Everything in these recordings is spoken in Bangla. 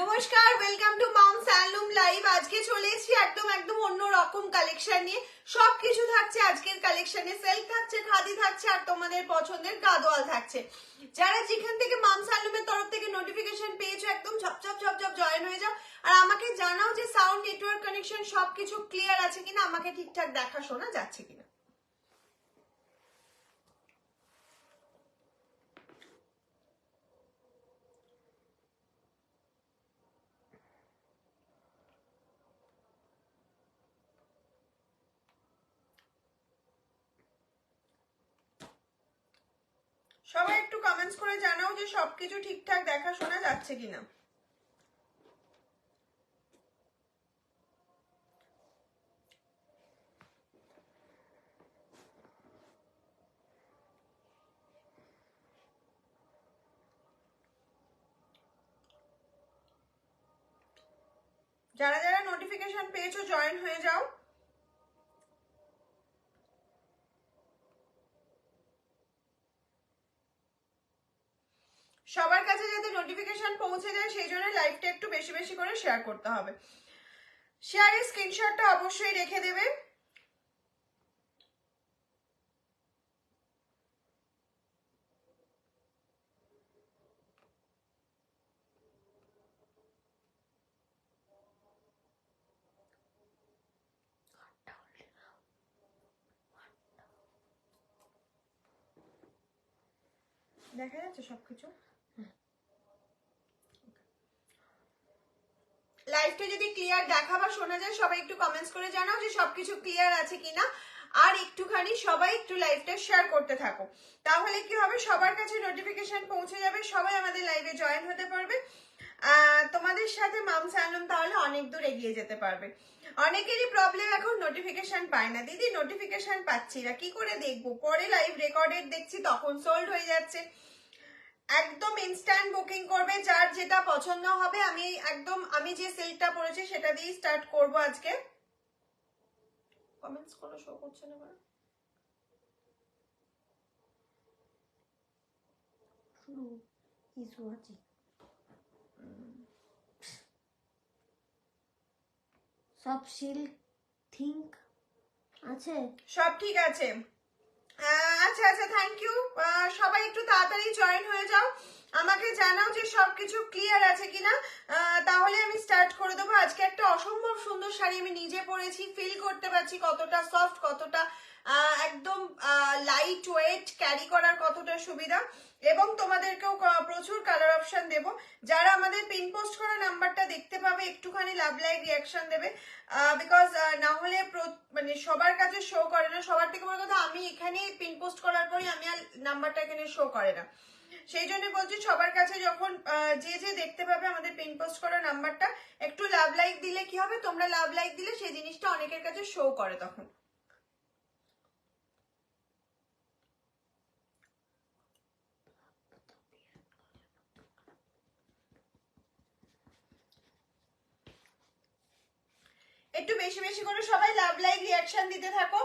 নমস্কার, welcome to mum's handloom live. আজকে চলে এসেছি একদম অন্য রকম কালেকশন নিয়ে। সবকিছু থাকছে আজকের কালেকশনে, সেলফ থাকছে, খাদি থাকছে, আর তোমাদের পছন্দের গাদোয়াল থাকছে। যারা যেখান থেকে মামস হ্যান্ডলুমের তরফ থেকে নোটিফিকেশন পেয়েছো একদম ঝপঝপ জয়েন হয়ে যাও। আর আমাকে জানাও যে সাউন্ড, নেটওয়ার্ক কানেকশন সবকিছু ক্লিয়ার আছে কিনা, আমাকে ঠিকঠাক দেখা শোনা যাচ্ছে কিনা। সবাই একটু কমেন্টস করে জানাও যে সবকিছু ঠিকঠাক দেখা শোনা যাচ্ছে কিনা। যারা যারা নোটিফিকেশন পেয়েছো জয়েন হয়ে যাও। সবার কাছে যাতে নোটিফিকেশন পৌঁছে যায় সেই জন্য লাইভটা একটু বেশি বেশি করে শেয়ার করতে হবে। শেয়ারের স্ক্রিনশটটা অবশ্যই রেখে দেবে। দেখা যাচ্ছে সবকিছু। লাইভটা যদি ক্লিয়ার দেখা বা শোনা যায় সবাই একটু কমেন্টস করে জানাও যে সবকিছু ক্লিয়ার আছে কিনা। আর একটুখানি সবাই একটু লাইভটা শেয়ার করতে থাকো, তাহলে কি হবে সবার কাছে নোটিফিকেশন পৌঁছে যাবে, সবাই আমাদের লাইভে জয়েন হতে পারবে। তোমাদের সাথে মামস হ্যান্ডলুম তাহলে অনেক দূর এগিয়ে যেতে পারবে। অনেকেরই প্রবলেম এখন নোটিফিকেশন পায় না। দিদি নোটিফিকেশন পাচ্ছি না, কি করে দেখবো? পরে লাইভ রেকর্ডেড দেখছি তখন সোল্ড হয়ে যাচ্ছে। একদম ইনস্ট্যান্ট বুকিং করবে, যার যেটা পছন্দ হবে। আমি যে সিল্কটা পরেছি সেটা দিয়েই স্টার্ট করব আজকে। কমেন্টস কোনো শো করছে না মানে শুরু ইস্যু আছে। সব সিল্ক থিঙ্ক আছে, সব ঠিক আছে। আচ্ছা থ্যাংক ইউ। সবাই একটু তাড়াতাড়ি জয়েন হয়ে যাও, আমাকে জানাও যে সবকিছু ক্লিয়ার আছে কিনা, তাহলে আমি স্টার্ট করে দেবো। আজকে একটা অসম্ভব সুন্দর শাড়ি আমি নিজে পরেছি, ফিল করতে পারছি কতটা সফট, কতটা একদম লাইট ওয়েট, ক্যারি করার কতটা সুবিধা। এবং তোমাদেরকেও প্রচুর কালার অপশন দেব। যারা আমাদের পিন পোস্ট করা নাম্বারটা দেখতে পাবে একটুখানি লাভ লাইক রিয়াকশন দেবে, বিকজ না হলে মানে সবার কাছে শো করে না। সবার থেকে বড় কথা, আমি এখানে পিন পোস্ট করার পরে আমি আর নাম্বারটা এখানে শো করে না। সেই জন্য বলছি সবার কাছে যখন যে দেখতে পাবে আমাদের পিন পোস্ট করা নাম্বারটা, একটু লাভ লাইক দিলে কি হবে, তোমরা লাভ লাইক দিলে সেই জিনিসটা অনেকের কাছে শো করে তখন। একটু বেশি বেশি করে সবাই লাভ লাইক রিয়াকশন দিতে থাকো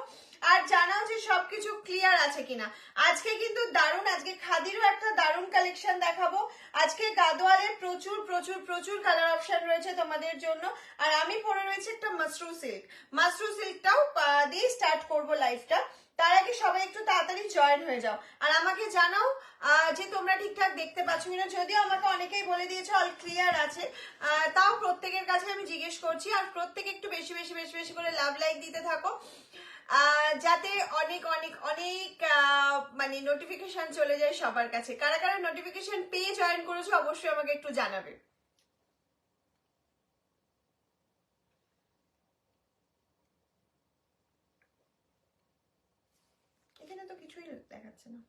আর জানাও যে সবকিছু ক্লিয়ার আছে কিনা। আজকে কিন্তু দারুণ, আজকে খাদিরও একটা দারুণ কালেকশন দেখাবো। আজকে গাদোয়ালের প্রচুর প্রচুর প্রচুর কালার অপশন রয়েছে তোমাদের জন্য। আর আমি পরে রয়েছে একটা মাশরু সিল্ক, মাশরু সিল্কটাও দিয়ে স্টার্ট করবো লাইভটা। তার আগে সবাই একটু তাড়াতাড়ি জয়েন হয়ে যাও আর আমাকে জানাও যে তোমরা ঠিকঠাক দেখতে পাচ্ছ কিনা। যদিও আমাকে অনেকেই বলে দিয়েছে অল ক্লিয়ার আছে, তাও প্রত্যেকের কাছে আমি জিজ্ঞেস করছি। আর প্রত্যেকে একটু বেশি বেশি বেশি বেশি করে লাভ লাইক দিতে থাকো, যাতে অনেক অনেক অনেক মানে নোটিফিকেশন চলে যায় সবার কাছে। কারা কারা নোটিফিকেশন পেয়ে জয়েন করেছো অবশ্যই আমাকে একটু জানাবে। এখানে তো কিছুই দেখাচ্ছে না।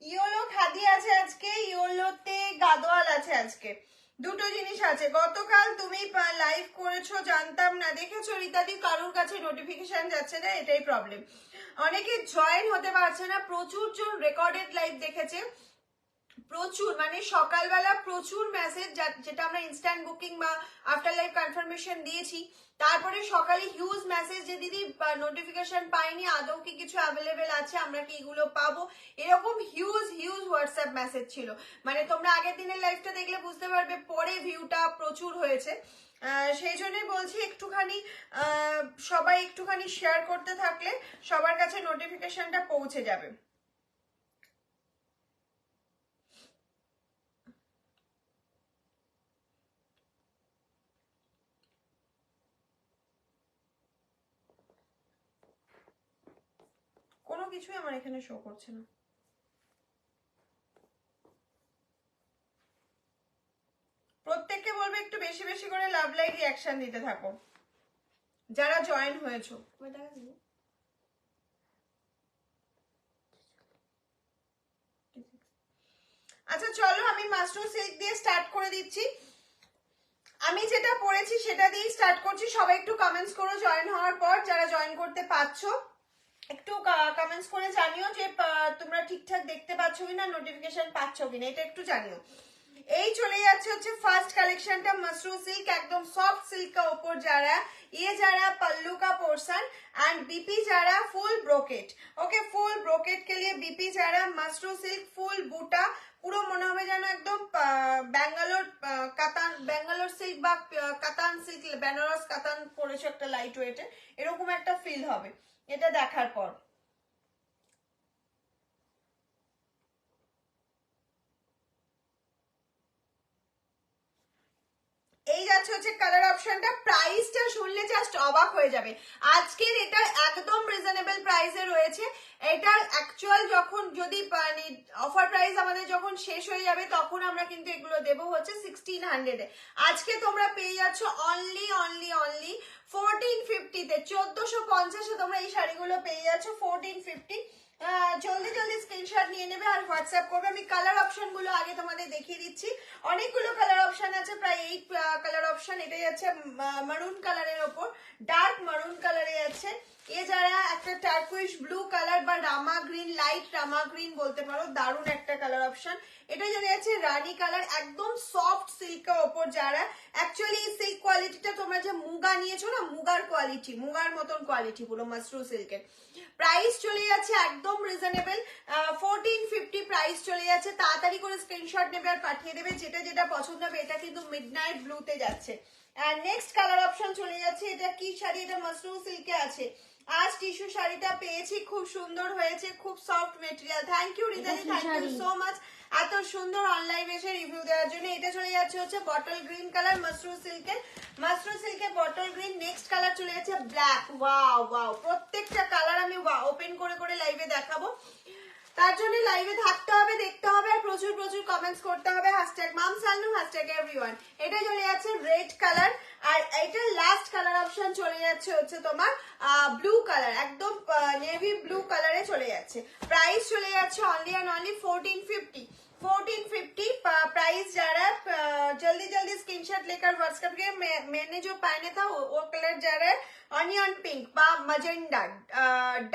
ইয়োলো খাদি আছে আজকে, ইয়োলোতে গাদোয়াল আছে আজকে। দুটো জিনিস আছে, গতকাল তুমি লাইভ করেছো জানতাম না, দেখেছো রীতাদি কারোর কাছে নোটিফিকেশন যাচ্ছে না, এটাই প্রবলেম। অনেকে জয়েন হতে পারছে না, প্রচুর জন রেকর্ডেড লাইভ দেখেছে, প্রচুর মানে সকালবেলা প্রচুর মেসেজ, যেটা আমরা ইনস্ট্যান্ট বুকিং বা আফটার লাইভ কনফার্মেশন দিয়েছি, তারপরে সকালে হিউজ মেসেজ যে দিদি নোটিফিকেশন পাইনি, আদৌ কি কিছু অ্যাভেলেবেল আছে, আমরা কি এগুলো পাবো, এরকম হিউজ হিউজ হোয়াটসঅ্যাপ মেসেজ ছিল। মানে তোমরা আগের দিনের লাইভটা দেখলে বুঝতে পারবে, পরে ভিউটা প্রচুর হয়েছে। সেই জন্যই বলছি একটুখানি সবাই একটুখানি শেয়ার করতে থাকলে সবার কাছে নোটিফিকেশনটা পৌঁছে যাবে। কোনো কিছুই আমার এখানে শো করছে না। প্রত্যেককে বলবে একটু বেশি বেশি করে লাভ লাইক রিঅ্যাকশন দিতে থাকো যারা জয়েন হয়েছো। আচ্ছা চলো আমি মাশরুম সিল্ক দিয়ে স্টার্ট করে দিচ্ছি। আমি যেটা পড়েছি সেটা দিয়েই স্টার্ট করছি। সবাই একটু কমেন্টস করো জয়েন হওয়ার পর, যারা জয়েন করতে পারছো একটু কমেন্টস করে জানিও যে তোমরা ঠিকঠাক দেখতে পাচ্ছ কিনা, নোটিফিকেশন পাচ্ছ কিনা, এটা একটু জানিও। এই চলে যাচ্ছে হচ্ছে ফার্স্ট कलेक्शनটা मसरूम सिल्क, एकदम सॉफ्ट सिल्क का ऊपर जा रहा है, ये जा रहा है पल्लू का पोर्शन एंड बीपी जा रहा है full brocade. Okay, full brocade के लिए बीपी जा रहा है, मसरूम सिल्क फुल बुटा, পুরো মনে হবে যেন একদম ব্যাঙ্গালোর কাতান, ব্যাঙ্গালোর সিল্ক বা কাতান সিল্ক, বেনারস কাতান পরেছো একটা লাইট ওয়েটে, এরকম একটা ফিল হবে এটা দেখার পর। এই যাচ্ছে হচ্ছে কালার অপশনটা। প্রাইসটা শুনলে জাস্ট অবাক হয়ে যাবে। আজকের এটা একদম রিজনেবল প্রাইসে রয়েছে। এটার অ্যাকচুয়াল যখন যদি মানে অফার প্রাইস আমাদের যখন শেষ হয়ে যাবে তখন আমরা কিন্তু এগুলো দেবো হচ্ছে 1600 এ। আজকে তোমরা পেয়ে যাচ্ছ অনলি 1450 তে, 1450 তোমরা এই শাড়িগুলো পেয়ে যাচ্ছ 1450। জলদি জলদি স্ক্রিনশট নিয়ে নেবে আর হোয়াটসঅ্যাপ করবে। আমি কালার অপশন গুলো আগে তোমাদের দেখিয়ে দিচ্ছি। অনেকগুলো কালার অপশন আছে, প্রায় 8 কালার অপশন। এটাই আছে মারুন কালারের ওপর, ডার্ক মারুন কালারে আছে। এ যারা একটা টার্কুইশ ব্লু কালার বা রামা গ্রিন, লাইট রামা গ্রিন বলতে পারো, দারুণ একটা কালার অপশন। এটা চলে যাচ্ছে রানী কালার, একদম সফট সিল্কের ওপর যারা, অ্যাকচুয়ালি এই সিল্ক কোয়ালিটিটা তোমরা যে মুগা নিয়েছো না, মুগার কোয়ালিটি, মুগার মতন কোয়ালিটি পুরো মাশরুম সিল্কের। প্রাইস চলে যাচ্ছে একদম রিজনেবল, 1450 প্রাইস চলে যাচ্ছে। তাড়াতাড়ি করে স্ক্রিনশট নেবে আর পাঠিয়ে দেবে, যেটা যেটা পছন্দ হবে। এটা কিন্তু মিডনাইট ব্লুতে যাচ্ছে। আর নেক্সট কালার অপশন চলে যাচ্ছে, এটা কি শাড়ি, এটা মাশরুম সিল্কে আছে। আজ টিস্যু শাড়িটা পেয়েছি, খুব সুন্দর হয়েছে, খুব সফট মেটেরিয়াল। থ্যাংক ইউ রিতাদি, থ্যাংক ইউ সো মাচ এত সুন্দর অনলাইন এসে রিভিউ দেওয়ার জন্য। এটা চলে যাচ্ছে হচ্ছে বটল গ্রিন কালার, মাশরুম সিল্কের, মাশরুম সিল্কের বটল গ্রিন। নেক্সট কালার চলে যাচ্ছে ব্ল্যাক। ওয়াও ওয়াও, প্রত্যেকটা কালার আমি ওপেন করে করে লাইভে দেখাবো, তার জন্য লাইভে থাকতে হবে, দেখতে হবে আর প্রচুর প্রচুর কমেন্টস করতে হবে। হ্যাশট্যাগ মামসালনু, হ্যাশট্যাগ এভরিওয়ান। এটা চলে যাচ্ছে রেড কালার। আর এটা লাস্ট কালার অপশন চলে যাচ্ছে হচ্ছে তোমার ব্লু কালার, একদম নেভি ব্লু কালারে চলে যাচ্ছে। প্রাইস চলে যাচ্ছে অনলি অ্যান্ড অনলি 1450। 1450 प्राइस जा रहा है। जल्दी जल्दी स्क्रीनशॉट लेकर व्हाट्सएप के मैंने जो पहने था वो कलर जा रहा है অনিয়ন পিঙ্ক বা magenta,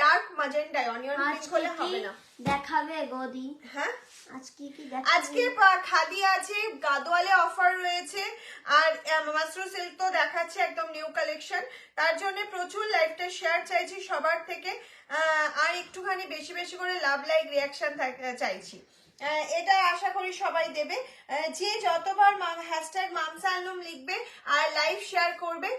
dark magenta. Onion pink হলে হবে না। দেখাবে গদি? হ্যাঁ, আজকে কি দেখাবে? আজকে খাদি আছে, গাদোয়ালে অফার রয়েছে, আর মাশরুম সিল্ক তো দেখাচ্ছে একদম নিউ কালেকশন। তার জন্য প্রচুর লাইভটা শেয়ার চাইছি সবার থেকে, আর একটুখানি বেশি বেশি করে লাভ লাইক রিয়াকশন চাইছি। এটা আশা করি সবাই দেবে। যে যতবার হ্যাশট্যাগ মামসালনুম লিখবে আর লাইভ শেয়ার করবে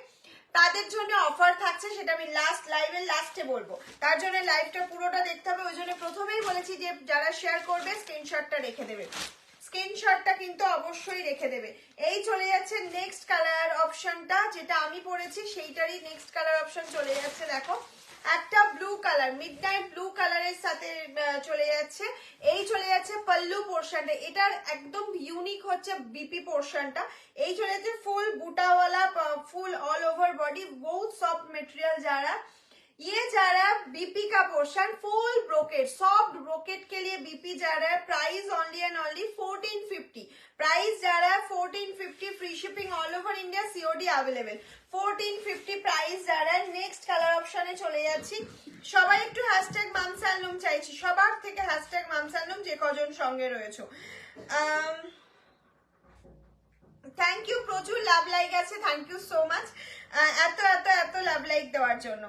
তাদের জন্য অফার থাকছে, সেটা আমি লাইভের লাস্টে বলবো। তার জন্য লাইভটা পুরোটা দেখতে হবে। ওই জন্য প্রথমেই বলেছি যে যারা শেয়ার করবে স্ক্রিনশটটা রেখে দেবে, স্ক্রিনশটটা কিন্তু অবশ্যই রেখে দেবে। এই চলে যাচ্ছে নেক্সট কালার অপশনটা, যেটা আমি পরেছি সেইটারই নেক্সট কালার অপশন চলে যাচ্ছে। দেখো একটা ব্লু কালার, মিডনাইট ব্লু কালারের সাথে চলে যাচ্ছে। এই চলে যাচ্ছে পল্লু পোর্শনটা, এটার একদম ইউনিক হচ্ছে বিপি পোর্শনটা। এই চলে যাচ্ছে ফুল বুটাওয়ালা, ফুল অল ওভার বডি, বহুত সফট মেটেরিয়াল যারা। ये जा रहा है बीपी का portion, full brocade, soft brocade के लिए बीपी जा रहा है। Price only and only 1450, price जा रहा है 1450, free shipping all over India, COD available. 1450 price যারা। নেক্সট কালার অপশনে চলে যাচ্ছি। সবাই একটু হ্যাশট্যাগ মামসালনুম চাইছি, সবার থেকে হ্যাশট্যাগ মামসালনুম যে কজন সঙ্গে রয়েছে। থ্যাংক ইউ, প্রচুর লাভ লাইক আছে, থ্যাংক ইউ সো মাচ এত এত এত লাভ লাইক দেওয়ার জন্য।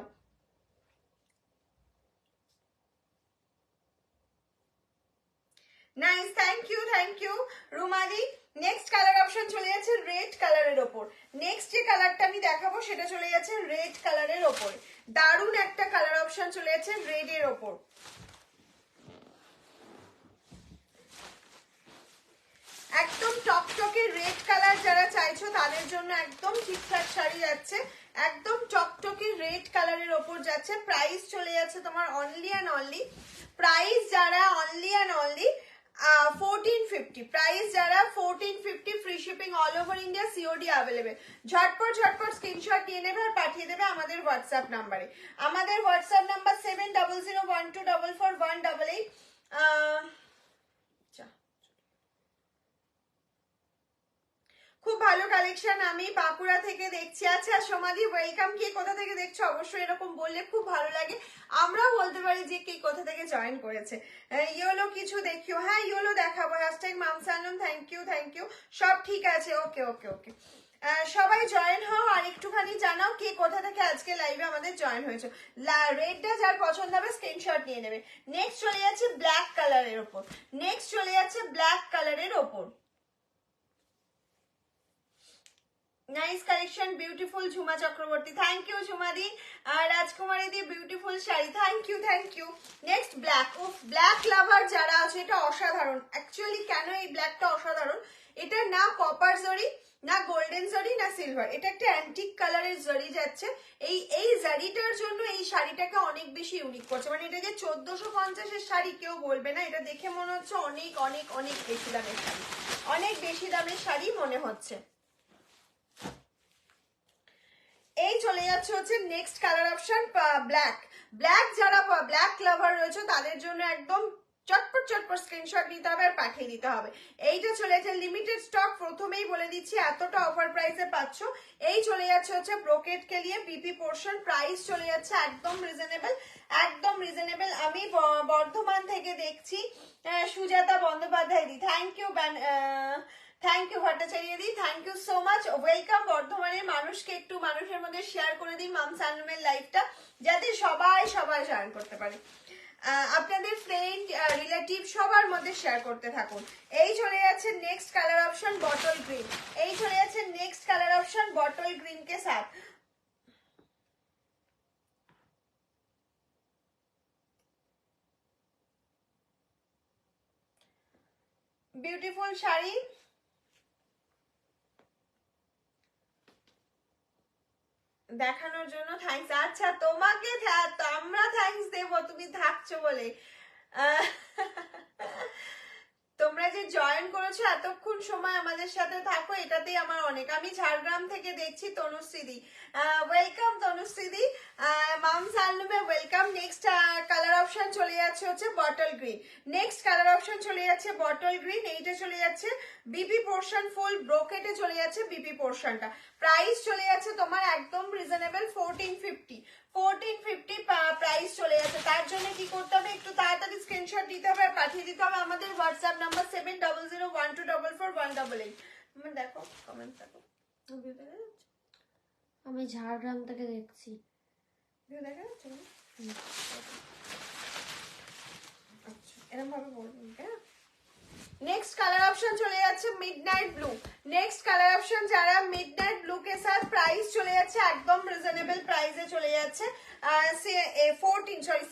Nice, thank you thank you Rumali. Next colour option চলে যাচ্ছে রেড কালারের ওপর। নেক্সট যে কালারটা আমি দেখাবো সেটা চলে যাচ্ছে রেড কালারের ওপর। দারুণ একটা কালার অপশন চলে যাচ্ছে রেড এর ওপর। একদম টকটকে রেড কালার যারা চাইছো তাদের জন্য একদম ঠিকঠাক শাড়ি যাচ্ছে। একদম টকটকে রেড কালারের ওপর যাচ্ছে। প্রাইস চলে যাচ্ছে তোমার অনলি অ্যান্ড অনলি, প্রাইস যারা অনলি অ্যান্ড অনলি 1450, প্রাইস যারা 1450, free shipping all over India, COD available. ঝটপট ঝটপট স্ক্রিনশট নিয়ে নেবে আর পাঠিয়ে দেবে আমাদের হোয়াটসঅ্যাপ নাম্বারে। আমাদের হোয়াটসঅ্যাপ নাম্বার 7001244188। খুব ভালো কালেকশন, আমি বাঁকুড়া থেকে দেখছি। আচ্ছা সোমাদি ওয়েলকাম, কে কোথা থেকে দেখছো অবশ্যই এরকম বললে খুব ভালো লাগে, আমরাও বলতে পারি যে কে কোথা থেকে জয়েন করেছে। ইয়োলো কিছু দেখিও, হ্যাঁ ইয়োলো দেখাবো, হ্যাশট্যাগ মামসালনুম, থ্যাংক ইউ থ্যাংক ইউ, সব ঠিক আছে, ওকে ওকে ওকে। সবাই জয়েন হও আর একটুখানি জানাও কে কোথা থেকে আজকে লাইভে আমাদের জয়েন হয়েছে। রেডটা যার পছন্দ হবে স্ক্রিনশট নিয়ে নেবে। নেক্সট চলে যাচ্ছে ব্ল্যাক কালারের ওপর, নেক্সট চলে যাচ্ছে ব্ল্যাক কালারের ওপর। Nice collection, beautiful Jhuma Chakraborty, thank you ঝুমাদি। আর রাজকুমারী দি beautiful sari, thank you thank you. Next black, ও ব্ল্যাক লাভার যারা আছে এটা অসাধারণ। অ্যাকচুয়ালি কেন এই ব্ল্যাকটা অসাধারণ, এটা না কপার জরি, না গোল্ডেন জরি, না সিলভার, এটা একটা অ্যান্টিক কালারের জরি যাচ্ছে। এই জারিটার জন্য এই শাড়িটাকে অনেক বেশি ইউনিক করছে। মানে এটা যে 1450-এর শাড়ি কেউ বলবে না, এটা দেখে মনে হচ্ছে অনেক অনেক অনেক বেশি দামের শাড়ি, অনেক বেশি দামের শাড়ি মনে হচ্ছে। এই চলে যাচ্ছে হচ্ছে next colour option black. Black যারা ব্ল্যাক লাভার রয়েছে তাদের জন্য একদম চটপট চটপট স্ক্রিনশট নিতে হবে আর পাঠিয়ে দিতে হবে। এইটা চলে যাচ্ছে লিমিটেড স্টক, প্রথমেই বলে দিচ্ছি এতটা অফার প্রাইসে পাচ্ছ। এই চলে যাচ্ছে হচ্ছে ব্রোকেট কে লিয়ে বিপি পোর্শন, প্রাইস চলে যাচ্ছে একদম রিজনেবল, একদম রিজনেবল। আমি বর্ধমান থেকে দেখছি, সুজাতা বন্দ্যোপাধ্যায় দি, thank you, thank you Bhattacharya দি, thank you so much, welcome. বর্ধমানের মানুষকে একটু মানুষের মধ্যে শেয়ার করে দিই মামসালনুমের লাইভটা, যাতে সবাই সবাই জয়েন করতে পারে। আপনাদের ফ্রেন্ড রিলেটিভ সবার মধ্যে শেয়ার করতে থাকুন। এই চলে যাচ্ছে next colour option bottle green, এই চলে যাচ্ছে next colour option bottle green কে সাথ। বিউটিফুল শাড়ি দেখানোর জন্য থ্যাঙ্কস। আচ্ছা তোমাকে আমরা থ্যাঙ্কস দেবো, তুমি থাকছো বলে। তোমরা যে জয়েন করেছো এতক্ষণ সময় আমাদের সাথে থাকো, এটাতেই আমার অনেক। আমি ঝাড়গ্রাম থেকে দেখছি তনুশ্রী দি, ওয়েলকাম তনুশ্রী দি, মামসালনুমে ওয়েলকাম। নেক্সট কালার অপশন চলে যাচ্ছে হচ্ছে bottle green, next colour option চলে যাচ্ছে বটল গ্রিন। এইটা চলে যাচ্ছে বিপি পোর্শন, ফুল ব্রোকেটে চলে যাচ্ছে বিপি পোর্শনটা। প্রাইস চলে যাচ্ছে তোমার একদম রিজনেবল 1450, 1450 প্রাইস চলে যাচ্ছে। তার জন্য কি করতে হবে, একটু তাড়াতাড়ি স্ক্রিনশট দিতে হবে আর পাঠিয়ে দিতে হবে আমাদের হোয়াটসঅ্যাপ নাম্বার 7001244188। দেখো কমেন্ট দেখো, আমি ঝাড়গ্রাম থেকে দেখছি, দেখা যাচ্ছে আচ্ছা এরকম ভাবে বলবেন। नेक्स्ट कलर ऑप्शन चले जाচ্ছে midnight blue. Next colour option যারা মিডনাইট ব্লু के साथ प्राइस চলে যাচ্ছে একদম রিজনেবল প্রাইসে চলে যাচ্ছে।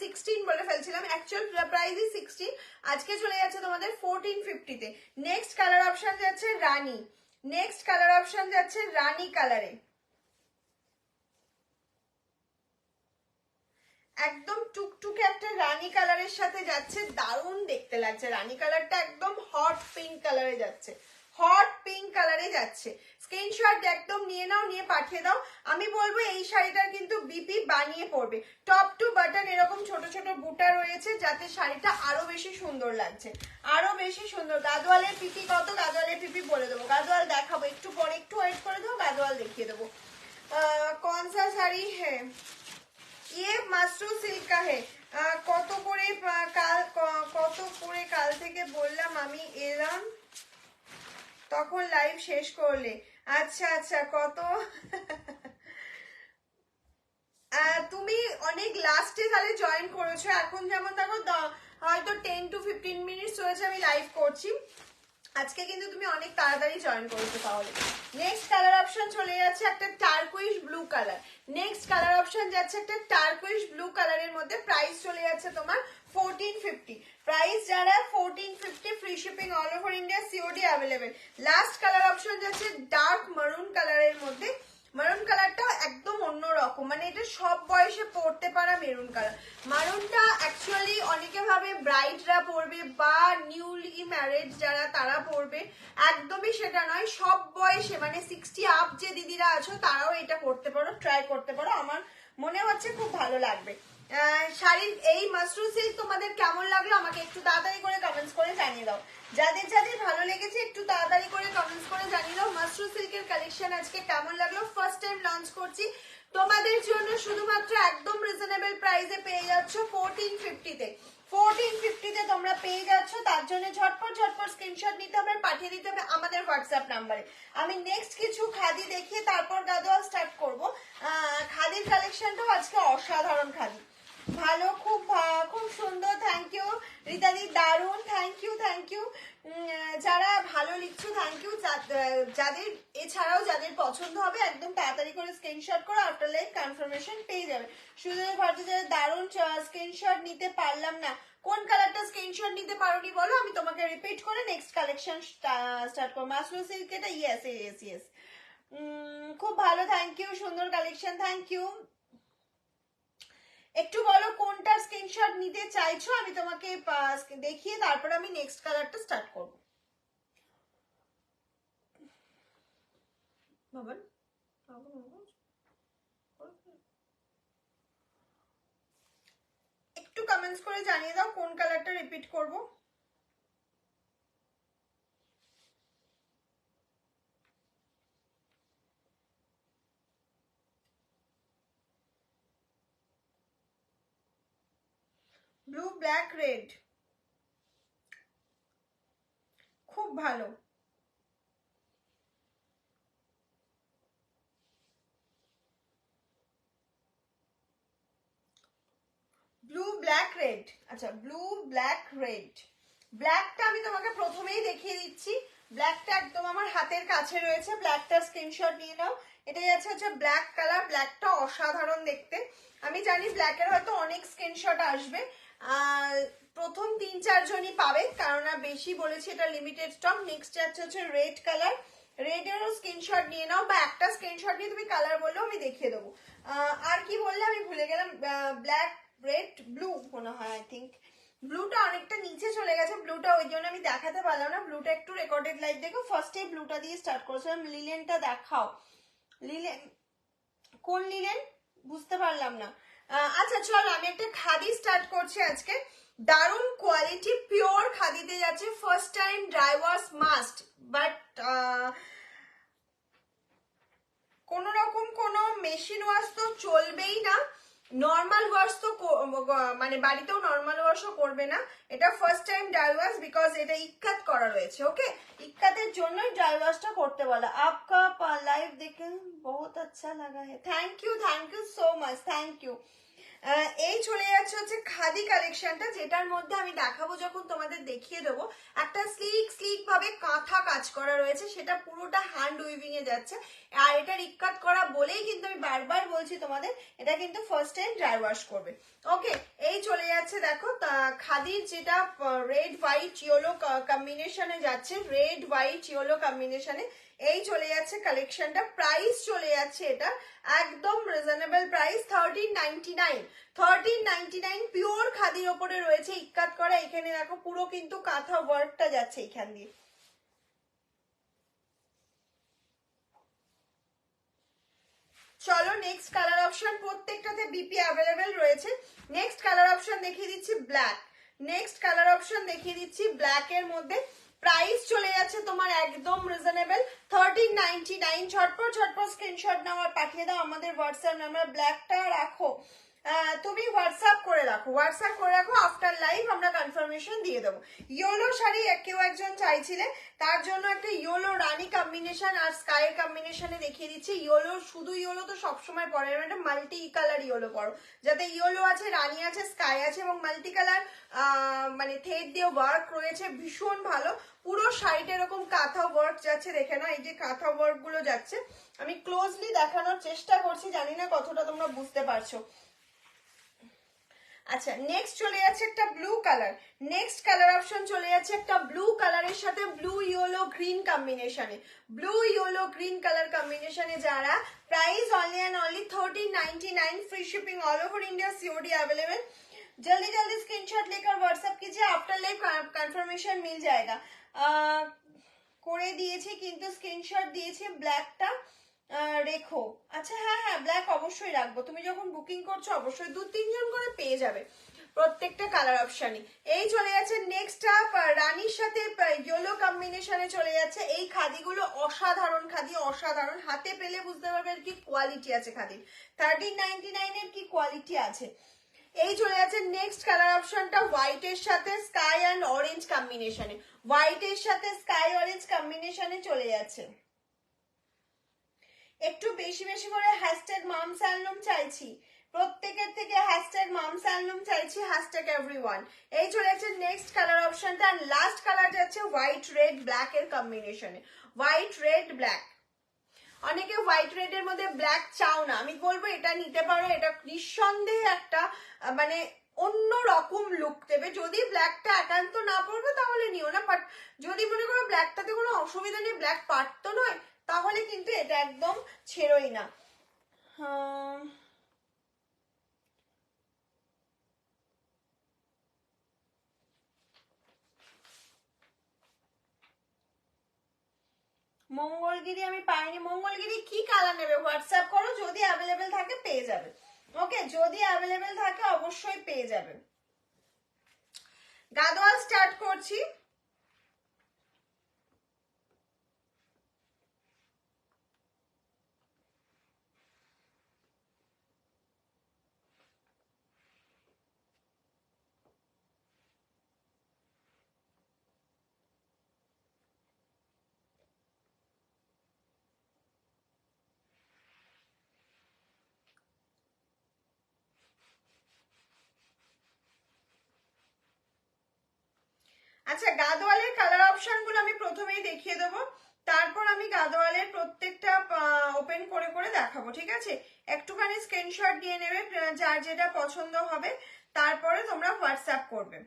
16 বলে ফেলছিলাম, অ্যাকচুয়াল প্রাইসই 16, আজকে চলে যাচ্ছে তোমাদের 1450 তে। নেক্সট কালার অপশন যাচ্ছে রানী, নেক্সট কালার অপশন যাচ্ছে রানী কালারে, একদম টুকটুকে একটা রানী কালারের সাথে যাচ্ছে, দারুণ দেখতে লাগছে। রানী কালারটা একদম হট পিঙ্ক কালারে যাচ্ছে, হট পিঙ্ক কালারে যাচ্ছে। স্ক্রিনশট একদম নিয়ে নাও, নিয়ে পাঠিয়ে দাও। আমি বলবো এই শাড়িটার কিন্তু বিপি বানিয়ে পড়বে। টপ টু বাটন এরকম ছোট ছোট বুটা রয়েছে, যাতে শাড়িটা আরো বেশি সুন্দর লাগছে, আরো বেশি সুন্দর। গাদোয়ালের পিপি কত? গাদোয়ালের পিপি বলে দেবো, গাদোয়াল দেখাবো একটু পরে, একটু ওয়েট করে দেবো, গাদোয়াল দেখিয়ে দেবো। कौन सा শাড়ি है ये? মাশরু সিল্ক का है। কত করে কাল থেকে বললাম আমি এলাম, তখন লাইভ শেষ করলে। আচ্ছা আচ্ছা, কত তুমি অনেক লাস্টে তাহলে জয়েন করেছো। এখন যেমন দেখো হয়তো 10 to 15 মিনিটস হয়েছে আমি লাইভ করছি, আজকে কিন্তু তুমি অনেক তাড়াতাড়ি জয়েন করেছো। তাহলে নেক্সট কালার অপশন চলে যাচ্ছে একটা turquoise blue colour. Next colour option যাচ্ছে একটা টার্কুইশ ব্লু কালারের মধ্যে। প্রাইস চলে যাচ্ছে তোমার 1450। প্রাইস যারা 1450, free shipping all over India, COD available. Last colour option যাচ্ছে ডার্ক মারুন কালারের মধ্যে। মারুন কালারটা একদম অন্যরকম, মানে এটা সব বয়সে পরতে পারা মেরুন কালার। মারুনটা অ্যাকচুয়ালি অনেকে ভাবে ব্রাইডরা পরবে বা নিউলি ম্যারেড যারা তারা পরবে, একদমই সেটা নয়। সব বয়সে মানে 60 আপ যে দিদিরা আছো তারাও এটা করতে পারো, ট্রাই করতে পারো। আমার মনে হচ্ছে খুব ভালো লাগবে। শাড়ির এই মাশরু সিল্ক তোমাদের কেমন লাগলো আমাকে একটু তাড়াতাড়ি করে কমেন্টস করে জানিয়ে দাও। যাদের যাদের ভালো লেগেছে একটু তাড়াতাড়ি করে কমেন্টস করে জানিয়ে দাও মাশরু সিল্কের কালেকশন আজকে কেমন লাগলো। ফার্স্ট টাইম লঞ্চ করছি তোমাদের জন্য, শুধুমাত্র একদম রিজনেবল প্রাইসে পেয়ে যাচ্ছ 1450-তে। 1450-তে তোমরা পেয়ে যাচ্ছ, তার জন্য ঝটপট ঝটপট স্ক্রিনশট নিতে হবে, পাঠিয়ে দিতে হবে আমাদের হোয়াটসঅ্যাপ নাম্বারে। আমি নেক্সট কিছু খাদি দেখিয়ে তারপর গাদোয়াল স্টার্ট করবো। খাদির কালেকশনটাও আজকে অসাধারণ খাদি, ভালো, খুব খুব সুন্দর। থ্যাংক ইউ রীতাদি, দারুণ, থ্যাংক ইউ থ্যাংক ইউ। যারা ভালো লিখছো থ্যাংক ইউ। যাদের এছাড়াও যাদের পছন্দ হবে একদম তাড়াতাড়ি করে স্ক্রিনশট করে আফটার লাইভ কনফার্মেশন পেয়ে যাবে। সুযোগ ভট্টাচার্য, দারুণ, স্ক্রিনশট নিতে পারলাম না। কোন কালারটা স্ক্রিনশট নিতে পারোনি বলো, আমি তোমাকে রিপিট করে নেক্সট কালেকশন স্টার্ট করবো। মাশরু সিল্ক এটা, ইয়েস ইয়েস ইয়েস, খুব ভালো, থ্যাংক ইউ, সুন্দর কালেকশন, থ্যাংক ইউ। একটু বলো কোনটা স্ক্রিনশট নিতে চাইছো, আমি তোমাকে দেখিয়ে তারপর আমি নেক্সট কালারটা স্টার্ট করব। বাবা একটু কমেন্টস করে জানিয়ে দাও কোন কালারটা রিপিট করব। ব্লু, ব্ল্যাক, রেড, খুব ভালো। Blue, black, red. আচ্ছা, ব্লু, ব্ল্যাক, রেড। ব্ল্যাকটা আমি তোমাকে প্রথমেই দেখিয়ে দিচ্ছি। ব্ল্যাকটা একদম আমার হাতের কাছে রয়েছে, ব্ল্যাকটা স্ক্রিনশট নিয়ে নাও। এটাই হচ্ছে ব্ল্যাক কালার। ব্ল্যাকটা অসাধারণ দেখতে। আমি জানি ব্ল্যাকের হয়তো অনেক স্ক্রিনশট আসবে, প্রথম 3-4 জনই পাবে, কারণ বেশি বলেছি এটা লিমিটেড স্টক। নেক্সট হচ্ছে রেড কালার। রেডেরও স্ক্রিনশট নিয়ে নাও, বা একটা স্ক্রিনশট নিয়ে তুমি কালার বললেও আমি দেখিয়ে দেবো। আর কি বললে আমি ভুলে গেলাম। ব্ল্যাক, রেড, ব্লু মনে হয়, আই থিঙ্ক ব্লুটা অনেকটা নিচে চলে গেছে, ব্লুটা ওই জন্য আমি দেখাতে পারলাম না। ব্লুটা একটু রেকর্ডেড লাইভ দেখো। ফার্স্টে ব্লুটা দিয়ে স্টার্ট করেছিলাম। লিলেনটা দেখাও, লিলেন কোন লিলেন বুঝতে পারলাম না। আচ্ছা চলো আমি একটা খাদি স্টার্ট করছি আজকে। দারুণ কোয়ালিটি, পিওর খাদিতে যাচ্ছে। First time dry wash must, but কোন রকম কোনো মেশিন ওয়াশ তো চলবেই না। নর্মাল ওয়াশ তো মানে বাড়িতেও নর্মাল ওয়াশও করবে না। এটা first time dry wash, because এটা ইক্কাত করা রয়েছে। ওকে, ইক্কাতের জন্যই ড্রাই ওয়াশটা করতে বলা। আপকা লাইভ দেখে বহুত আচ্ছা লাগা है। Thank you so much, thank you. এই চলে যাচ্ছে হচ্ছে খাদি কালেকশনটা, যেটার মধ্যে আমি দেখাবো যখন তোমাদের দেখিয়ে দেবো। একটা স্লিক ভাবে কাঁথা কাজ করা রয়েছে, সেটা পুরোটা হ্যান্ড উইভিং এ যাচ্ছে। আর এটা রিকাট করা বলেই কিন্তু আমি বারবার বলছি তোমাদের, এটা কিন্তু ফার্স্ট টাইম ড্রাই ওয়াশ করবে। ওকে, এই চলে যাচ্ছে দেখো খাদির, যেটা রেড হোয়াইট ইয়েলো কম্বিনেশনে যাচ্ছে। রেড হোয়াইট ইয়েলো কম্বিনেশনে এই চলে যাচ্ছে কালেকশনটা। প্রাইস চলে যাচ্ছে এটা একদম রিজনেবল প্রাইস, 1399। 1399 পিওর খাদির ওপরে রয়েছে, ইক্কাত করা। এখানে দেখো পুরো কিন্তু কাঁথা ওয়ার্কটা যাচ্ছে এখান দিয়ে। চলো নেক্সট কালার অপশন, প্রত্যেকটাতে বিপি অ্যাভেলেবেল রয়েছে। নেক্সট কালার অপশন দেখিয়ে দিচ্ছি ব্ল্যাক। নেক্সট কালার অপশন দেখিয়ে দিচ্ছি ব্ল্যাক এর মধ্যে। প্রাইস চলে যাচ্ছে তোমার একদম রিজনেবল 1399। ঝটপট স্ক্রিনশট নাও আর পাঠিয়ে দাও আমাদের হোয়াটসঅ্যাপ নাম্বার। ব্ল্যাকটা রাখো, তুমি হোয়াটসঅ্যাপ করে রাখো আফটার লাইভ আমরা কনফার্মেশন দিয়ে দেবো। ইয়েলো শাড়ি কেউ একজন চাইছিলে, তার জন্য একটা ইয়েলো রানী কম্বিনেশন আর স্কাই কম্বিনেশনে দেখিয়ে দিচ্ছি। ইয়েলো, শুধু ইয়েলো তো সবসময় পরে, একটা মাল্টি কালার ইয়েলো পরো, যাতে ইয়েলো আছে, রানী আছে, স্কাই আছে এবং মাল্টি কালার মানে থ্রেড দিয়ে ওয়ার্ক রয়েছে, ভীষণ ভালো। পুরো শাড়িটা এরকম কাঁথা ওয়ার্ক যাচ্ছে, দেখে না এই যে কাঁথা ওয়ার্ক গুলো যাচ্ছে। আমি ক্লোজলি দেখানোর চেষ্টা করছি, জানি না কতটা তোমরা বুঝতে পারছো। আচ্ছা নেক্সট চলে যাচ্ছে একটা blue colour. Next colour option চলে যাচ্ছে একটা ব্লু কালারের সাথে ব্লু ইয়েলো গ্রিন কম্বিনেশনে। ব্লু ইয়েলো গ্রিন কালার কম্বিনেশনে যারা, price only and only 1399, free shipping all over India, COD available. जल्दी जल्दी स्क्रीनशॉट लेकर व्हाट्सएप कीजिए, आफ्टर लाइव कंफर्मेशन मिल जाएगा। করে দিয়েছি কিন্তু স্ক্রিনশট দিয়েছি ব্ল্যাকটা রেখো। আচ্ছা হ্যাঁ হ্যাঁ ব্ল্যাক অবশ্যই রাখবো, তুমি যখন বুকিং করছো অবশ্যই 2-3 জন করে পেয়ে যাবে প্রত্যেকটা কালার অপশনই। এই চলে যাচ্ছে নেক্সট আপ রানীর সাথে ইয়েলো কম্বিনেশনে চলে যাচ্ছে। এই খাদিগুলো অসাধারণ খাদি, অসাধারণ, হাতে পেলে বুঝতে পারবে কি কোয়ালিটি আছে খাদির। 1399 এর কি কোয়ালিটি আছে। এই চলে যাচ্ছে নেক্সট কালার অপশনটা হোয়াইটের সাথে স্কাই অ্যান্ড অরেঞ্জ কম্বিনেশনে। হোয়াইটের সাথে স্কাই অরেঞ্জ কম্বিনেশনে চলে যাচ্ছে। একটু বেশি বেশি করে হ্যাশট্যাগ মামস হ্যান্ডলুম চাইছি, প্রত্যেকের থেকে হ্যাশট্যাগ মামস হ্যান্ডলুম চাইছি, হ্যাশট্যাগ এভরিওয়ান। এই চলে যাচ্ছে নেক্সট কালার অপশনটা, আর লাস্ট কালার যাচ্ছে হোয়াইট রেড ব্ল্যাক এর কম্বিনেশনে। হোয়াইট রেড ব্ল্যাক, অনেকে হোয়াইট রেড এর মধ্যে ব্ল্যাক চাও না, আমি বলবো এটা নিতে পারো। এটা নিঃসন্দেহে একটা মানে অন্য রকম লুক দেবে। যদি ব্ল্যাকটা একান্ত না পড়বে তাহলে নিও না, বাট যদি মনে করো ব্ল্যাকটাতে কোনো অসুবিধা নেই, ব্ল্যাক পার্ট তো নয়, তাহলে কিন্তু এটা একদম ছেড়োই না। মঙ্গলগিরি আমি পাইনি, মঙ্গলগিরি কি কালার নেবে হোয়াটসঅ্যাপ করো, যদি অ্যাভেলেবেল থাকে পেয়ে যাবে। ওকে, যদি অ্যাভেলেবেল থাকে অবশ্যই পেয়ে যাবে। গাদোয়াল স্টার্ট করছি। আচ্ছা গাদোয়ালের কালার অপশন গুলো আমি প্রথমেই দেখিয়ে দেবো, তারপর আমি গাদোয়ালের প্রত্যেকটা ওপেন করে করে দেখাবো, ঠিক আছে? একটুখানি স্ক্রিনশট দিয়ে নেবে যার যেটা পছন্দ হবে, তারপরে তোমরা হোয়াটসঅ্যাপ করবে।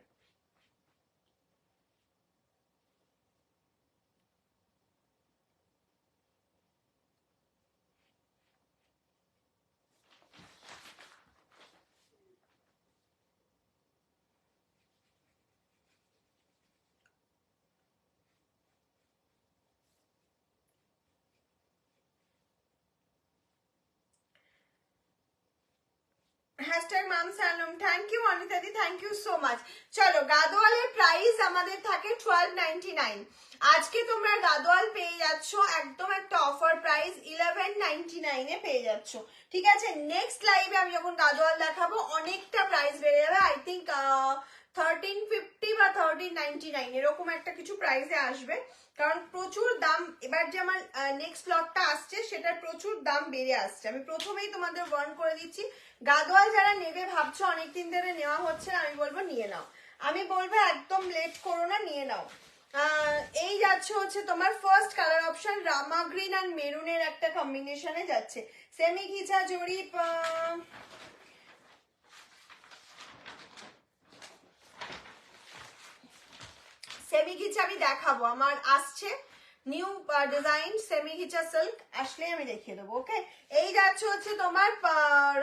Hashtag moms handloom, thank you Anita দি, থ্যাংক ইউ সো মাচ। চলো গাদোয়ালের প্রাইস আমাদের থাকে 1299। আজকে তোমরা গাদোয়াল পেয়ে যাচ্ছ একদম একটা অফার প্রাইস 1199 এ পেয়ে যাচ্ছ, ঠিক আছে? নেক্সট লাইভে আমি যখন গাদোয়াল দেখাবো অনেকটা প্রাইস বেড়ে যাবে, আই থিঙ্ক 1350 বা 1399 এরকম একটা কিছু প্রাইসে আসবে, কারণ প্রচুর দাম এবার যে আমার নেক্সট লটটা আসছে সেটার প্রচুর দাম বেড়ে আসছে। আমি প্রথমেই তোমাদের ওয়ার্ন করে দিচ্ছি, গাদোয়াল যারা নেবে ভাবছো অনেকদিন ধরে নেওয়া হচ্ছে না, আমি বলবো নিয়ে নাও, আমি বলবো একদম লেট করো না, নিয়ে নাও। এই যাচ্ছে হচ্ছে তোমার ফার্স্ট কালার অপশন, রামা গ্রিন আর মেরুনের একটা কম্বিনেশনে যাচ্ছে, সেমি ঘিচা জড়ি সেমি ঘিচা আমি দেখাবো, আমার আসছে নিউ ডিজাইন সেমি ঘিচা সিল্ক, আসলে আমি দেখিয়ে দেবো। ওকে, এই যাচ্ছে হচ্ছে তোমার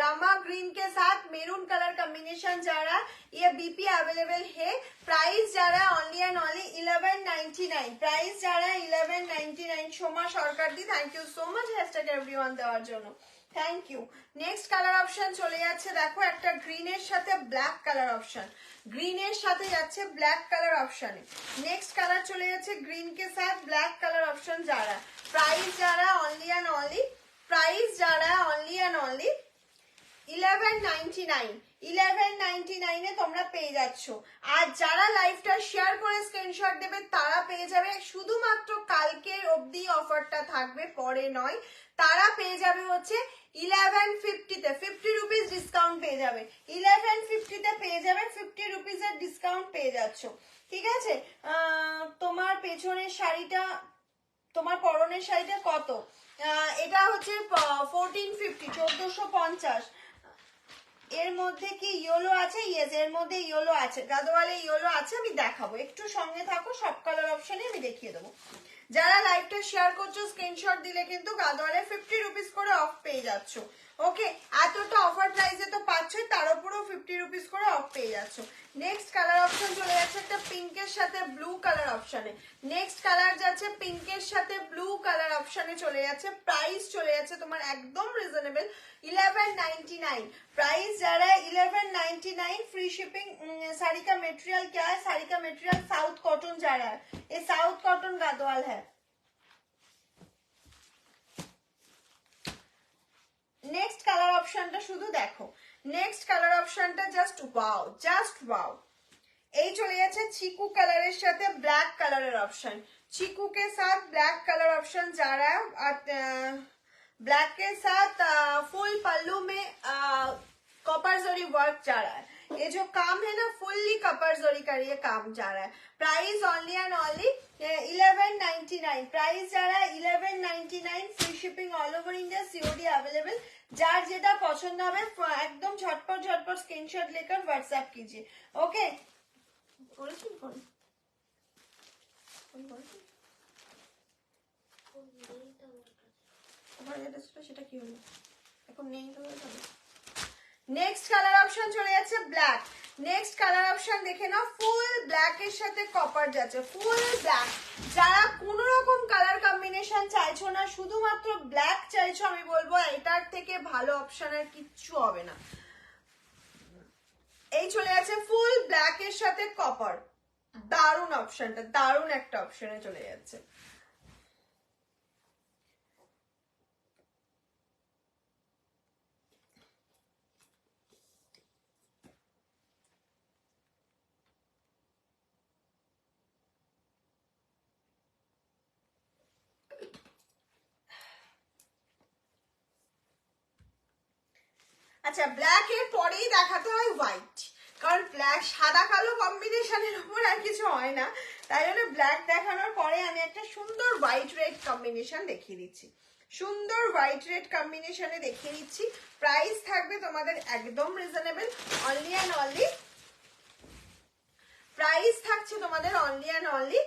रामा ग्रीन के साथ मेरून कलर कॉम्बिनेशन जा रहा है, ये बीपी अवेलेबल है। प्राइस जा रहा है ओनली एंड ओनली 1199 প্রাইস যারা 1199 সোমা সরকার দি thank you so much hashtag everyone দেওয়ার জন্য thank you next colour option চলে যাচ্ছে দেখো একটা গ্রিনের সাথে ব্ল্যাক কালার অপশন গ্রিনের সাথে যাচ্ছে ব্ল্যাক কালার অপশনে নেক্সট কালার চলে যাচ্ছে গ্রিন কে সাথ ব্ল্যাক কালার অপশন যারা প্রাইস যারা অনলি অ্যান্ড অনলি প্রাইস যারা অনলি অ্যান্ড অনলি 1199 এ তোমরা পেয়ে যাচ্ছ আর যারা লাইভটা শেয়ার করে স্ক্রিনশট দেবে তারা পেয়ে যাবে শুধুমাত্র কালকের অবধি অফারটা থাকবে পরে নয় তারা পেয়ে যাবে হচ্ছে 1150 তে 50 রুপিস ডিসকাউন্ট পেয়ে যাবে 1150 তে পেয়ে যাবে 50 রুপিসের ডিসকাউন্ট পেয়ে যাচ্ছ ঠিক আছে তোমার পেছনের শাড়িটা তোমার পরনের শাড়িটা কত এটা হচ্ছে 1450 এর মধ্যে কি ইয়েলো আছে ইয়েস এর মধ্যে ইয়েলো আছে গাদোয়ালে ইয়েলো আছে আমি দেখাবো একটু সঙ্গে থাকো সব কালার অপশনে আমি দেখিয়ে দেবো যারা লাইভটা শেয়ার করছো স্ক্রিনশট দিলে কিন্তু গাদোয়ালে 50 রুপিস করে অফ পেয়ে যাচ্ছ ওকে এতটা অফার প্রাইসে তো পাচ্ছই তার উপরেও 50 রুপিস করে অফ পেয়ে যাচ্ছ নেক্সট কালার অপশন চলে যাচ্ছে একটা পিঙ্কের সাথে ব্লু কালার অপশনে নেক্সট কালার যাচ্ছে পিঙ্কের সাথে ব্লু কালার অপশনে চলে যাচ্ছে প্রাইস চলে যাচ্ছে তোমার একদম রিজনেবল 1199 प्राइस जा रहा है 1199 फ्री शिपिंग साड़ी का मटेरियल क्या है साड़ी का मटेरियल साउथ कॉटन जा रहा है ये साउथ कॉटन गादवाल है नेक्स्ट कलर ऑप्शन टा शुद्ध देखो नेक्स्ट कलर ऑप्शन टा जस्ट वाओ এই চলে যাচ্ছে চিকু কালারের সাথে ব্ল্যাক কালারের অপশন চিকু के साथ ब्लैक कलर ऑप्शन जा रहा है ब्लैक के साथ फुल पल्लू में कॉपर जरी वर्क जा रहा है ये जो काम है ना फुल्ली कॉपर जरी का ये काम जा रहा है price only and only 1199 price जा रहा है 1199 free shipping all over India COD available जार जेटा पसंद হবে একদম ঝটপট স্ক্রিনশট लेकर व्हाट्सएप कीजिए ओके সেটা কি হলো এখন নেই নেক্সট কালার অপশন চলে যাচ্ছে ব্ল্যাক নেক্সট কালার অপশন দেখে নাও ফুল ব্ল্যাক এর সাথে কপার যাচ্ছে ফুল ব্ল্যাক যারা কোনো রকম কালার কম্বিনেশন চাইছো না শুধুমাত্র ব্ল্যাক চাইছো আমি বলবো এটার থেকে ভালো অপশন আর কিচ্ছু হবে না এই চলে যাচ্ছে ফুল ব্ল্যাক এর সাথে কপার দারুণ অপশনটা দারুণ একটা অপশনে চলে যাচ্ছে আচ্ছা ব্ল্যাক এর পরেই দেখাতে হয় হোয়াইট কারণ ব্ল্যাক সাদা কালো কম্বিনেশনের উপর আর কিছু হয় না তাই জন্য ব্ল্যাক দেখানোর পরে আমি একটা সুন্দর হোয়াইট রেড কম্বিনেশন দেখিয়ে দিচ্ছি সুন্দর হোয়াইট রেড কম্বিনেশনে দেখিয়ে দিচ্ছি প্রাইস থাকবে তোমাদের একদম reasonable only and only price থাকছে তোমাদের অনলি অ্যান্ড অনলি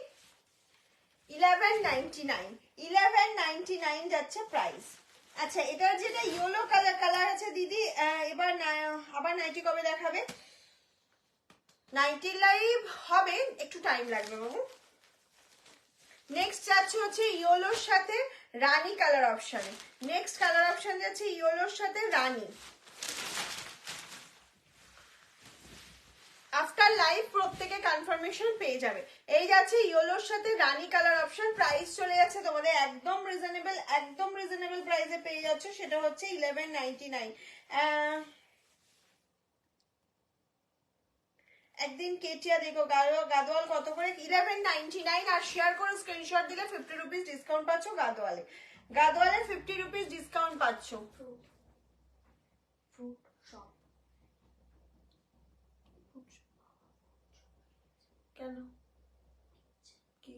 1199 যাচ্ছে প্রাইস আচ্ছা এটার যেটা ইয়েলো কালার আছে দিদি এবার আবার নাইটি কবে দেখাবে নাইটি লাইভ হবে একটু টাইম লাগবে বাবু নেক্সট যাচ্ছে হচ্ছে ইয়েলোর সাথে রানী কালার অপশনে নেক্সট কালার অপশন যাচ্ছে ইয়েলোর সাথে রানী আফটার লাইভ প্রত্যেকে কনফার্মেশন পেয়ে যাবে এই যাচ্ছে ইয়েলোর সাথে রানী কালার অপশন প্রাইস চলে যাচ্ছে তোমাদের একদম রিজনেবল প্রাইসে পেয়ে যাচ্ছে সেটা হচ্ছে 1199 একদিন কেটিয়া দেখো গাদোয়াল কত করে 1199 আর শেয়ার করে স্ক্রিনশট দিলে 50 রুপিস ডিসকাউন্ট পাচ্ছ গাদোয়ালে 50 রুপিস ডিসকাউন্ট পাচ্ছ ফ্রুট শপ কেন কি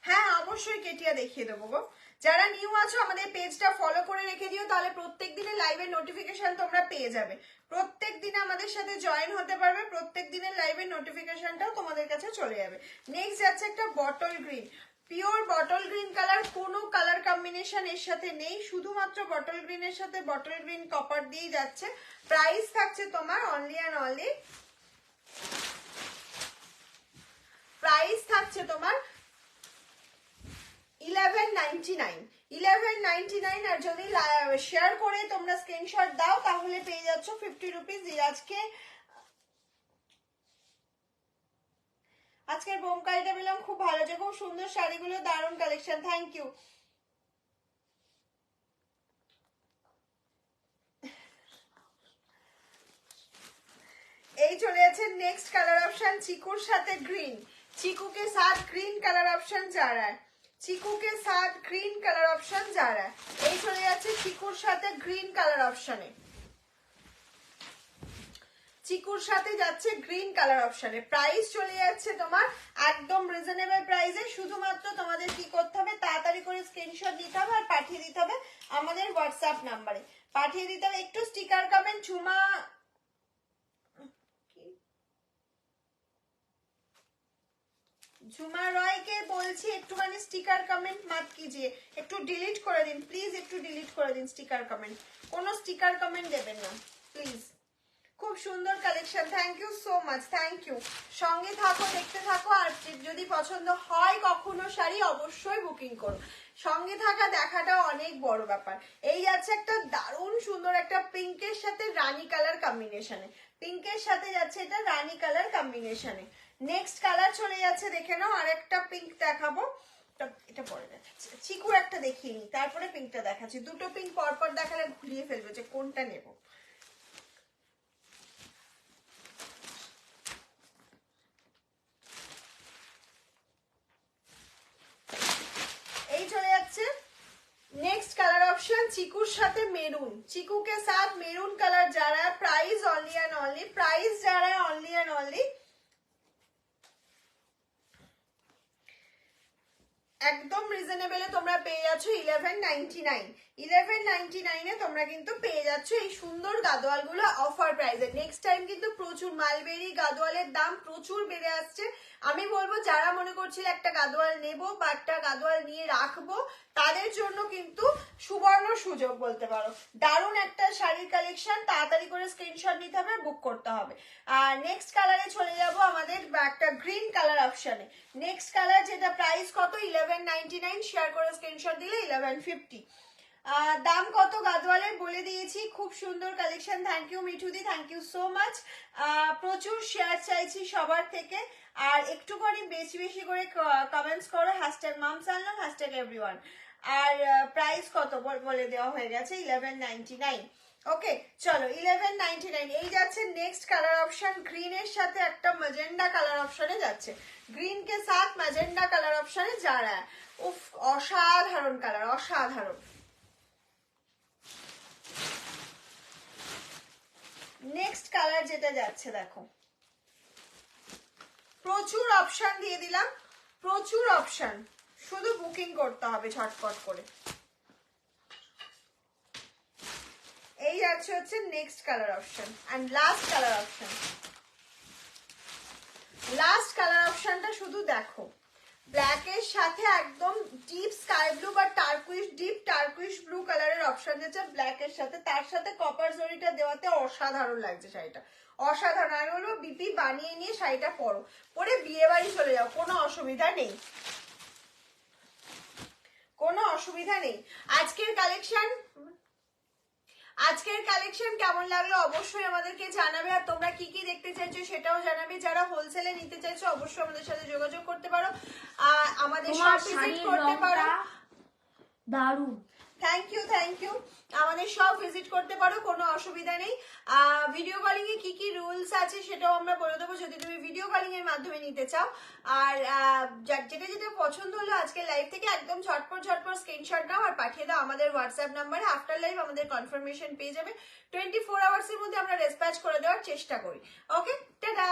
হ্যাঁ অবশ্যই কেটিয়া দেখিয়ে দেবো গো যারা নিউ আছো আমাদের পেজটা ফলো করে রেখে দিও তাহলে প্রত্যেক দিনের লাইভের নোটিফিকেশন তোমরা পেয়ে যাবে প্রত্যেক দিন আমাদের সাথে জয়েন হতে পারবে প্রত্যেক দিনের লাইভের নোটিফিকেশনটাও তোমাদের কাছে চলে যাবে নেক্সট যাচ্ছে একটা bottle green pure bottle green colour কোনো কালার কম্বিনেশন এর সাথে নেই শুধুমাত্র বটল গ্রিনের সাথে বটল গ্রিন কপার দিয়ে যাচ্ছে প্রাইস থাকছে তোমার অনলি অ্যান্ড অনলি যাচ্ছে তোমার 1199 1199 আর যদি শেয়ার করে তোমরা স্ক্রিনশট দাও তাহলে পেয়ে যাচ্ছ 50 রুপিস। আজকের বোমকারিটা পেলাম খুব ভালো, যে খুব সুন্দর শাড়িগুলো, দারুণ কালেকশন, থ্যাংক ইউ। এই চলে যাচ্ছে নেক্সট কালার অপশন চিকুর সাথে গ্রিন, চিকু के साथ ग्रीन कलर ऑप्शन जा रहा है, চিকু के साथ ग्रीन कलर ऑप्शन जा रहा है। এই চলে যাচ্ছে চিকুর সাথে গ্রিন কালার অপশনে, চিকুর সাথে যাচ্ছে গ্রিন কালার অপশনে। প্রাইস চলে যাচ্ছে তোমার একদম রিজনেবল প্রাইসে। শুধুমাত্র তোমাদের কি করতে হবে, তাড়াতাড়ি করে স্ক্রিনশট দিতে হবে আর পাঠিয়ে দিতে হবে আমাদের হোয়াটসঅ্যাপ নাম্বারে, পাঠিয়ে দিতে হবে। একটু স্টিকার কমেন্ট ঝুমা রয়কে বলছি একটুখানি স্টিকার কমেন্ট মত कीजिए, একটু ডিলিট করে দিন প্লিজ, একটু ডিলিট করে দিন স্টিকার কমেন্ট, কোনো স্টিকার কমেন্ট দেবেন না প্লিজ। খুব সুন্দর collection, thank you so much, thank you. সঙ্গে থাকো, দেখতে থাকো, আর যদি পছন্দ হয় কখনো শাড়ি অবশ্যই বুকিং করো। সঙ্গে থাকা দেখাটা অনেক বড় ব্যাপার। এই যাচ্ছে একটা দারুণ সুন্দর একটা পিঙ্কের সাথে রানী কালার কম্বিনেশনে, পিঙ্কের সাথে যাচ্ছে এটা রানী কালার কম্বিনেশনে। নেক্সট কালার চলে যাচ্ছে, দেখে নাও, আর একটা পিঙ্ক দেখাবো, এটা পরে দেখাচ্ছি, চিকুর একটা দেখিয়ে নি তারপরে পিঙ্কটা দেখাচ্ছি। দুটো পিঙ্ক পরপর দেখালে ঘুরিয়ে ফেলবে যে কোনটা নেব। এই চলে যাচ্ছে नेक्स्ट कलर ऑप्शन चिकुर साथे मेरून, चिकू के साथ मेरून कलर जा रहा है। Price only and only, price जा रहा है ओनली एंड ओनली একদম রিজনেবলে তোমরা পেয়ে যাচ্ছ 1199, 1199 এ তোমরা কিন্তু পেয়ে যাচ্ছ এই সুন্দর গাদোয়ালগুলো অফার প্রাইসে। নেক্সট টাইম কিন্তু প্রচুর মালবেরি গাদোয়ালের দাম প্রচুর বেড়ে আসছে। আমি বলবো যারা মনে করছিল একটা গাদোয়াল নেব বা একটা গাদোয়াল নিয়ে রাখবো, তাদের জন্য কিন্তু সুবর্ণ সুযোগ বলতে পারো। দারুণ একটা শাড়ির কালেকশন, তাড়াতাড়ি করে স্ক্রিনশট নিতে হবে, বুক করতে হবে। আর নেক্সট কালারে চলে যাব আমাদের একটা গ্রিন কালার অপশনে। নেক্সট কালার যেটা প্রাইস কত 1199, শেয়ার করে স্ক্রিনশট দিলে 1150। দাম কত গাদওয়ালের বলে দিয়েছি। খুব সুন্দর কালেকশন, থ্যাংক ইউ মিঠুদি, থ্যাংক ইউ সো মাচ। প্রচুর শেয়ার চাইছি সবার থেকে, আর একটুখানি বেশি বেশি করে কমেন্টস করো, #momsalnam #everyone। আর প্রাইস কত বলে দেওয়া হয়ে গেছে 1199। ওকে চলো 1199। এই যাচ্ছে নেক্সট কালার অপশন, গ্রিনের সাথে একটা ম্যাজেন্ডা কালার অপশনে যাচ্ছে, গ্রিন কে সাথ ম্যাজেন্ডা কালার অপশনে যা রা হ্যায়। উফ, অসাধারণ কালার, অসাধারণ। নেক্সট কালার যেটা যাচ্ছে দেখো, প্রচুর অপশন দিয়ে দিলাম, প্রচুর অপশন, শুধু বুকিং করতে হবে ঝটপট করে। এই যাচ্ছে হচ্ছে next colour option and last colour option. Last colour অপশনটা শুধু দেখো, ব্ল্যাকের সাথে একদম ডিপ স্কাই ব্লু বা টার্কুইশ, ডিপ টার্কুইশ ব্লু কালারের অপশন দিয়েছে ব্ল্যাকের সাথে, তার সাথে কপার জরিটা দেওয়াতে অসাধারণ লাগছে শাড়িটা, অসাধারণ। আমি বলবো বিপি বানিয়ে নিয়ে শাড়িটা পরো, পরে বিয়ে বাড়ি চলে যাও, কোনো অসুবিধা নেই, কোনো অসুবিধা নেই। আজকের কালেকশন কেমন লাগলো অবশ্যই আমাদেরকে জানাবে, আর তোমরা কি কি দেখতে চাইছো সেটাও জানাবে। যারা হোলসেলে নিতে চাইছো অবশ্যই আমাদের সাথে যোগাযোগ করতে পারো, আমাদের শপ ভিজিট করতে পারো। দারুণ, থ্যাংক ইউ, থ্যাংক ইউ। আমাদের সব ভিজিট করতে পারো, কোনো অসুবিধা নেই। ভিডিও কলিং এ কি কি রুলস আছে সেটাও আমরা বলে দেবো, যদি তুমি ভিডিও কলিং এর মাধ্যমে নিতে চাও। আর যেটা যেটা পছন্দ হলো আজকে লাইভ থেকে একদম ঝটপট স্ক্রিনশট নাও আর পাঠিয়ে দাও আমাদের হোয়াটসঅ্যাপ নাম্বারে। আফটার লাইভ আমাদের কনফার্মেশন পেয়ে যাবে, 24 আওয়ার্স এর মধ্যে আমরা রেসপ্যাচ করে দেওয়ার চেষ্টা করি। ওকে, টাটা।